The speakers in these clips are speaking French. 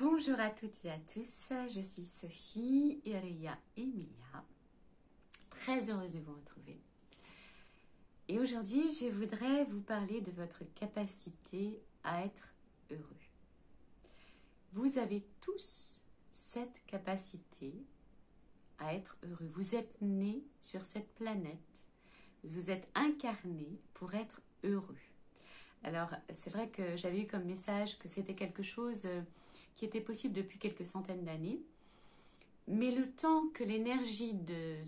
Bonjour à toutes et à tous, je suis Sophie, Iria Emilia, très heureuse de vous retrouver. Et aujourd'hui, je voudrais vous parler de votre capacité à être heureux. Vous avez tous cette capacité à être heureux. Vous êtes nés sur cette planète, vous êtes incarnés pour être heureux. Alors, c'est vrai que j'avais eu comme message que c'était quelque chose qui était possible depuis quelques centaines d'années. Mais le temps que l'énergie de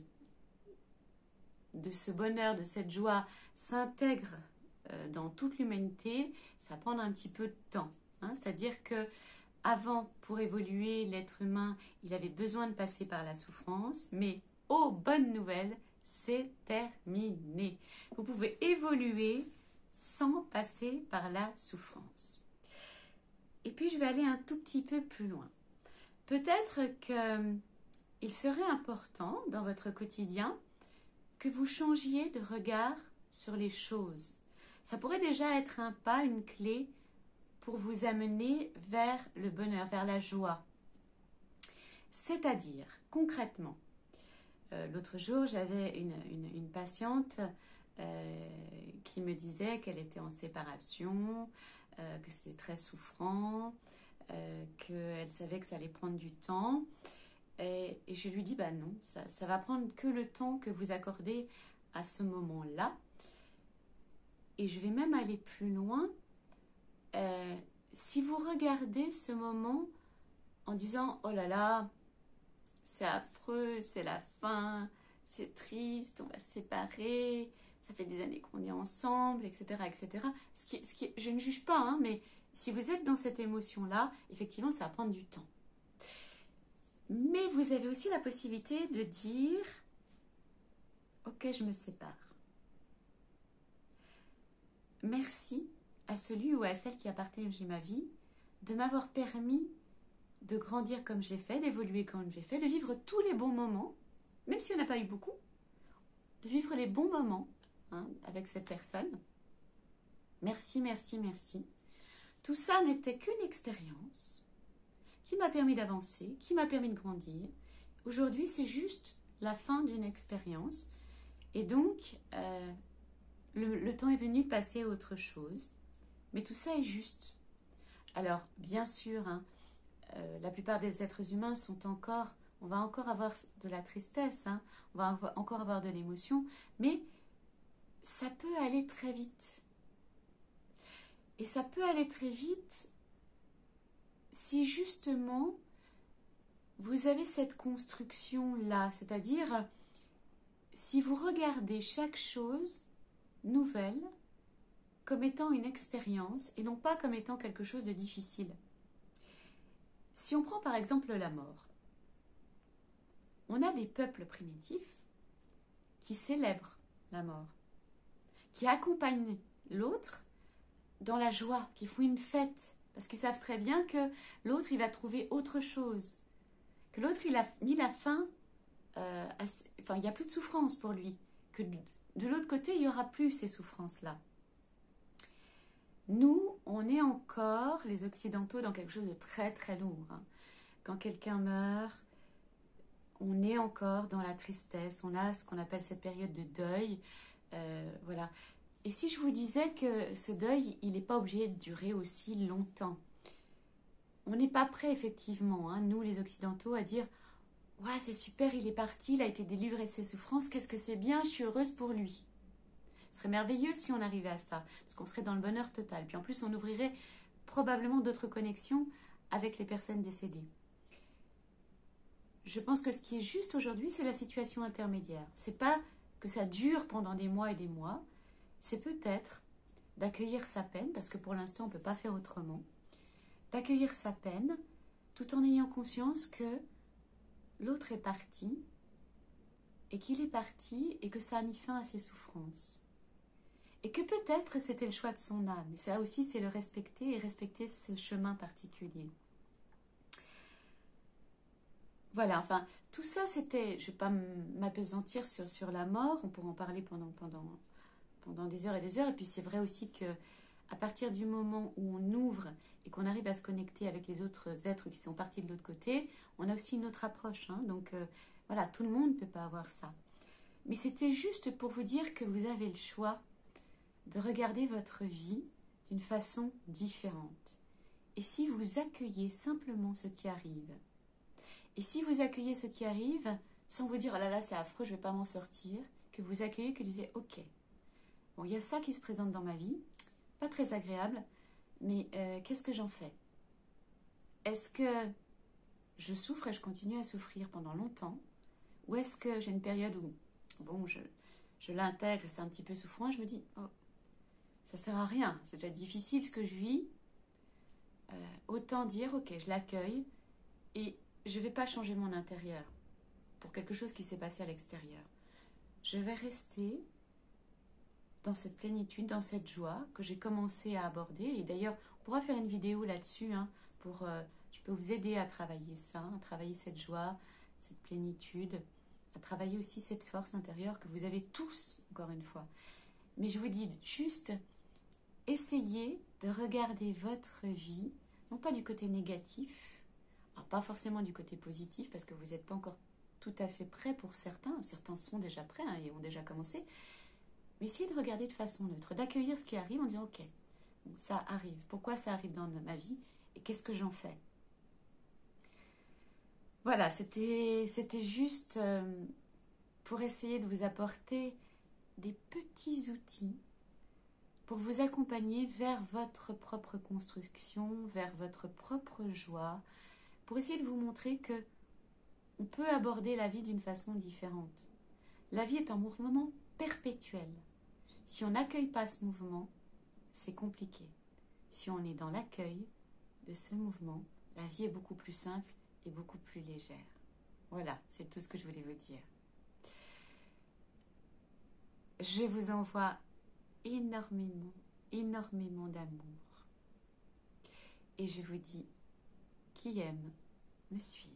ce bonheur, de cette joie s'intègre dans toute l'humanité, ça va prendre un petit peu de temps. C'est-à-dire que avant, pour évoluer, l'être humain, il avait besoin de passer par la souffrance. Mais, oh, bonne nouvelle, c'est terminé. Vous pouvez évoluer sans passer par la souffrance. Et puis je vais aller un tout petit peu plus loin. Peut-être qu'il serait important dans votre quotidien que vous changiez de regard sur les choses. Ça pourrait déjà être un pas, une clé pour vous amener vers le bonheur, vers la joie. C'est-à-dire, concrètement, l'autre jour j'avais une patiente qui me disait qu'elle était en séparation, que c'était très souffrant, qu'elle savait que ça allait prendre du temps. Et je lui dis, bah non, ça va prendre que le temps que vous accordez à ce moment-là. Et je vais même aller plus loin. Si vous regardez ce moment en disant, oh là là, c'est affreux, c'est la fin, c'est triste, on va se séparer, ça fait des années qu'on est ensemble, etc. etc. Je ne juge pas, mais si vous êtes dans cette émotion-là, effectivement, ça va prendre du temps. Mais vous avez aussi la possibilité de dire, ok, je me sépare. Merci à celui ou à celle qui a partagé ma vie de m'avoir permis de grandir comme je l'ai fait, d'évoluer comme j'ai fait, de vivre tous les bons moments, même si on n'a pas eu beaucoup, de vivre les bons moments avec cette personne. Merci, merci, merci. Tout ça n'était qu'une expérience qui m'a permis d'avancer, qui m'a permis de grandir. Aujourd'hui, c'est juste la fin d'une expérience. Et donc, le temps est venu de passer à autre chose. Mais tout ça est juste. Alors, bien sûr, la plupart des êtres humains on va encore avoir de la tristesse, on va encore avoir de l'émotion, mais ça peut aller très vite. Et ça peut aller très vite si justement vous avez cette construction-là, c'est-à-dire si vous regardez chaque chose nouvelle comme étant une expérience et non pas comme étant quelque chose de difficile. Si on prend par exemple la mort, on a des peuples primitifs qui célèbrent la mort, qui accompagnent l'autre dans la joie, qui font une fête, parce qu'ils savent très bien que l'autre, il va trouver autre chose, que l'autre, il a mis la fin, il n'y a plus de souffrance pour lui, que de l'autre côté, il n'y aura plus ces souffrances-là. Nous, on est encore, les Occidentaux, dans quelque chose de très très lourd. Quand quelqu'un meurt, on est encore dans la tristesse, on a ce qu'on appelle cette période de deuil, voilà. Et si je vous disais que ce deuil, il n'est pas obligé de durer aussi longtemps, on n'est pas prêt effectivement, nous les Occidentaux, à dire « Ouais, c'est super, il est parti, il a été délivré de ses souffrances, qu'est-ce que c'est bien, je suis heureuse pour lui ». Ce serait merveilleux si on arrivait à ça, parce qu'on serait dans le bonheur total. Puis en plus, on ouvrirait probablement d'autres connexions avec les personnes décédées. Je pense que ce qui est juste aujourd'hui, c'est la situation intermédiaire. C'est pas que ça dure pendant des mois et des mois, c'est peut-être d'accueillir sa peine, parce que pour l'instant, on ne peut pas faire autrement, d'accueillir sa peine, tout en ayant conscience que l'autre est parti, et qu'il est parti, et que ça a mis fin à ses souffrances. Et que peut-être c'était le choix de son âme. Et ça aussi, c'est le respecter et respecter ce chemin particulier. Voilà, enfin, tout ça, c'était... Je ne vais pas m'apesantir sur la mort. On pourra en parler pendant des heures et des heures. Et puis, c'est vrai aussi que à partir du moment où on ouvre et qu'on arrive à se connecter avec les autres êtres qui sont partis de l'autre côté, on a aussi une autre approche. Hein. Donc voilà, tout le monde ne peut pas avoir ça. Mais c'était juste pour vous dire que vous avez le choix de regarder votre vie d'une façon différente. Et si vous accueillez simplement ce qui arrive, et si vous accueillez ce qui arrive sans vous dire « oh là là, c'est affreux, je ne vais pas m'en sortir », que vous accueillez, que vous disiez « ok, bon, il y a ça qui se présente dans ma vie, pas très agréable, mais qu'est-ce que j'en fais? Est-ce que je souffre et je continue à souffrir pendant longtemps? Ou est-ce que j'ai une période où, bon, je l'intègre, c'est un petit peu souffrant, et je me dis « oh, ça sert à rien, c'est déjà difficile ce que je vis, autant dire, ok, je l'accueille et je ne vais pas changer mon intérieur pour quelque chose qui s'est passé à l'extérieur. Je vais rester dans cette plénitude, dans cette joie que j'ai commencé à aborder. Et d'ailleurs, on pourra faire une vidéo là-dessus, hein, je peux vous aider à travailler ça, à travailler cette joie, cette plénitude, à travailler aussi cette force intérieure que vous avez tous, encore une fois. Mais je vous dis juste, essayez de regarder votre vie, non pas du côté négatif, alors pas forcément du côté positif, parce que vous n'êtes pas encore tout à fait prêts pour certains. Certains sont déjà prêts hein, et ont déjà commencé. Mais essayez de regarder de façon neutre, d'accueillir ce qui arrive en disant « ok, bon, ça arrive. Pourquoi ça arrive dans ma vie et qu'est-ce que j'en fais ?» Voilà, c'était juste pour essayer de vous apporter des petits outils pour vous accompagner vers votre propre construction, vers votre propre joie, pour essayer de vous montrer que on peut aborder la vie d'une façon différente. La vie est un mouvement perpétuel. Si on n'accueille pas ce mouvement, c'est compliqué. Si on est dans l'accueil de ce mouvement, la vie est beaucoup plus simple et beaucoup plus légère. Voilà, c'est tout ce que je voulais vous dire. Je vous envoie énormément, énormément d'amour. Et je vous dis, qui aime, me suive.